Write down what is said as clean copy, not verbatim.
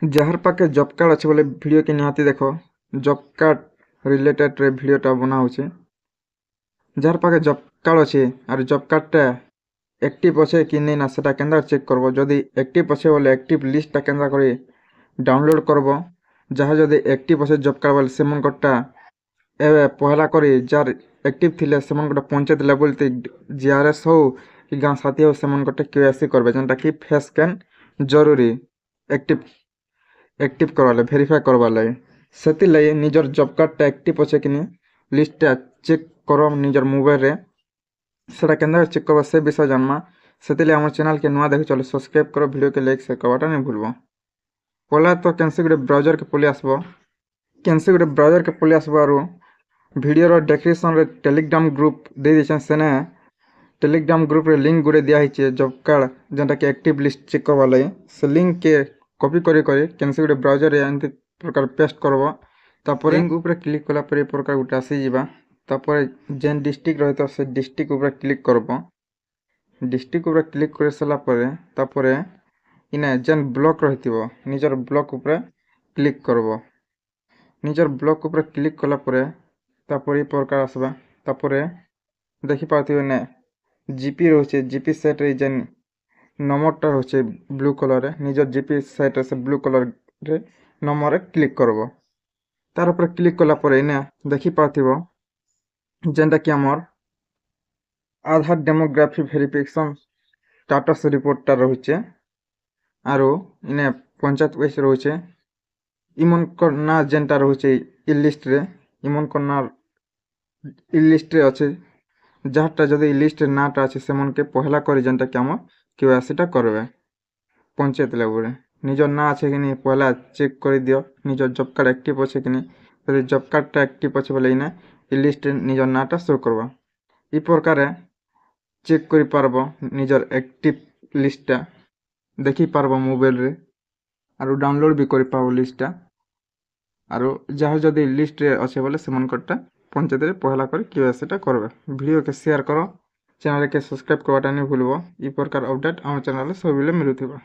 ଯାହାର ପାଖେ job card ଅଛି ବୋଲେ ଭିଡ଼ିଓ କେ ନିହାତି ଦେଖ। ଜବ୍ କାର୍ଡ଼ ରିଲେଟେଡ଼ରେ ଭିଡ଼ିଓଟା ବନା ହଉଛି। ଯାହାର ପାଖେ ଜବ୍ କାର୍ଡ଼ ଅଛି ଆର୍ ଜବ୍ କାର୍ଡ଼ଟା ଆକ୍ଟିଭ୍ ଅଛେ କି ନାଇଁ ନା ସେଟା କେନ୍ତା ଚେକ୍ କରବ। ଯଦି ଆକ୍ଟିଭ୍ ଅଛେ ବୋଲେ ଆକ୍ଟିଭ୍ ଲିଷ୍ଟଟା କେନ୍ତା କରି ଡାଉନଲୋଡ଼ କରବ। ଯାହା ଯଦି ଆକ୍ଟିଭ୍ ଅଛେ ଜବ୍ କାର୍ଡ଼ ବୋଲେ ସେମାନଙ୍କଟା ଏବେ ପହଲା କରି ଯାହାର ଆକ୍ଟିଭ୍ ଥିଲେ ସେମାନଙ୍କଟା ପଞ୍ଚାୟତ ଲେଭେଲ୍ ତେ GRS ହଉ କି ଗାଁ ସାଥୀ ହଉ ସେମାନଙ୍କଟା KYC କରବେ, ଯେନ୍ଟାକି ଫେସ୍ ସ୍କାନ୍ ଜରୁରୀ ଆକ୍ଟିଭ୍ କରବାର୍ ଲାଗି, ଭେରିଫାଏ କରବାର୍ ଲାଗି। ସେଥିର୍ଲାଗି ନିଜର ଜବ୍ କାର୍ଡ଼ଟା ଆକ୍ଟିଭ୍ ଅଛେ କି ନି ଲିଷ୍ଟଟା ଚେକ୍ କର ନିଜର ମୋବାଇଲରେ। ସେଟା କେନ୍ତା ଚେକ୍ କରବା ସେ ବିଷୟ ଜାନମା। ସେଥିର୍ଲାଗି ଆମର ଚ୍ୟାନେଲ୍କେ ନୂଆ ଦେଖୁଚ ସବସ୍କ୍ରାଇବ୍ କର, ଭିଡ଼ିଓକେ ଲାଇକ୍ ସେୟାର କରବାଟା ନାଇଁ ଭୁଲବ। ପହଲା ତ କେନ୍ସି ଗୁଟେ ବ୍ରାଉଜର୍କେ ପଲେଇ ଆସବ। କେନ୍ସି ଗୁଟେ ବ୍ରାଉଜର୍କେ ପଲେଇ ଆସବ ଆରୁ ଭିଡ଼ିଓର ଡେସ୍କ୍ରିପ୍ସନ୍ରେ ଟେଲିଗ୍ରାମ ଗ୍ରୁପ୍ ଦେଇ ଦେଇଛେଁ। ସେନେ ଟେଲିଗ୍ରାମ ଗ୍ରୁପ୍ରେ ଲିଙ୍କ୍ ଗୁଟେ ଦିଆ ହେଇଛେ ଜବ୍ କାର୍ଡ଼ ଯେନ୍ଟାକି ଆକ୍ଟିଭ୍ ଲିଷ୍ଟ ଚେକ୍ କରବାର୍ ଲାଗି। ସେ ଲିଙ୍କ୍କେ କପି କରି କେନ୍ସି ଗୁଟେ ବ୍ରାଉଜର୍ରେ ଏନ୍ତି ପ୍ରକାର ପେଷ୍ଟ କରବ। ତାପରେ ଲିଙ୍କ୍ ଉପରେ କ୍ଲିକ୍ କଲା ପରେ ଏ ପ୍ରକାର ଗୁଟେ ଆସିଯିବା। ତାପରେ ଯେନ୍ ଡିଷ୍ଟ୍ରିକ୍ଟ ରହିଥିବ ସେ ଡିଷ୍ଟ୍ରିକ୍ଟ ଉପରେ କ୍ଲିକ୍ କରବ। ଡିଷ୍ଟ୍ରିକ୍ଟ ଉପରେ କ୍ଲିକ୍ କରି ସାରିଲା ପରେ ତାପରେ ଇନେ ଯେନ୍ ବ୍ଲକ୍ ରହିଥିବ ନିଜର ବ୍ଲକ୍ ଉପରେ କ୍ଲିକ୍ କରବ। ନିଜର ବ୍ଲକ୍ ଉପରେ କ୍ଲିକ୍ କଲା ପରେ ତାପରେ ଏ ପ୍ରକାର ଆସିବା। ତାପରେ ଦେଖିପାରୁଥିବେ ନେ ଜିପି ରହୁଛେ। ଜିପି ସେଟ୍ରେ ଯେନ୍ ନମ୍ବରଟା ରହୁଛେ ବ୍ଲୁ କଲର୍ରେ, ନିଜର ଜିପି ସେଟ୍ରେ ସେ ବ୍ଲୁ କଲର୍ରେ ନମ୍ବରରେ କ୍ଲିକ୍ କରବ। ତାର ଉପରେ କ୍ଲିକ୍ କଲା ପରେ ଇନେ ଦେଖିପାରୁଥିବ ଯେନ୍ଟାକି ଆମର୍ ଆଧାର ଡେମୋଗ୍ରାଫି ଭେରିଫିକେସନ୍ ଷ୍ଟାଟସ୍ ରିପୋର୍ଟଟା ରହୁଛେ। ଆରୁ ଇନେ ପଞ୍ଚାୟତ ୱାଇଜ୍ ରହୁଛେ। ଇମନକର୍ ନାଁ ଯେନ୍ଟା ରହୁଛେ ଇ ଲିଷ୍ଟରେ, ଇମନକର୍ ନାଁ ଇ ଲିଷ୍ଟରେ ଅଛେ। ଯାହାରଟା ଯଦି ଇ ଲିଷ୍ଟରେ ନାଁଟା ଅଛି ସେମାନକେ ପହଲା କରି ଯେନ୍ଟାକି ଆମର୍ KYCଟା କରବେ ପଞ୍ଚାୟତ ଲେଭେଲ୍ରେ। ନିଜର ନାଁ ଅଛି କି ନି ପହଲା ଚେକ୍ କରିଦିଅ। ନିଜର ଜବ୍ କାର୍ଡ଼ ଆକ୍ଟିଭ୍ ଅଛେ କି ନି, ଯଦି ଜବ୍ କାର୍ଡ଼ଟା ଆକ୍ଟିଭ୍ ଅଛେ ବୋଲେ ଇନେ ଇ ଲିଷ୍ଟରେ ନିଜର ନାଁଟା ଶୋ କରବା। ଇ ପ୍ରକାରେ ଚେକ୍ କରିପାରବ ନିଜର ଆକ୍ଟିଭ୍ ଲିଷ୍ଟଟା ଦେଖିପାରବ ମୋବାଇଲରେ। ଆରୁ ଡାଉନଲୋଡ଼ ବି କରିପାରବ ଲିଷ୍ଟଟା। ଆରୁ ଯାହାର ଯଦି ଲିଷ୍ଟରେ ଅଛେ ବୋଲେ ସେମାନଙ୍କରଟା ପଞ୍ଚାୟତରେ ପହଲା କରି KYCଟା କରବେ। ଭିଡ଼ିଓକେ ସେୟାର କର, ଚ୍ୟାନେଲ୍କେ ସବସ୍କ୍ରାଇବ୍ କରବାଟା ନାଇଁ ଭୁଲବ। ଇ ପ୍ରକାର ଅପଡ଼େଟ୍ ଆମ ଚ୍ୟାନେଲ୍ରେ ସବୁବେଳେ ମିଳୁଥିବା।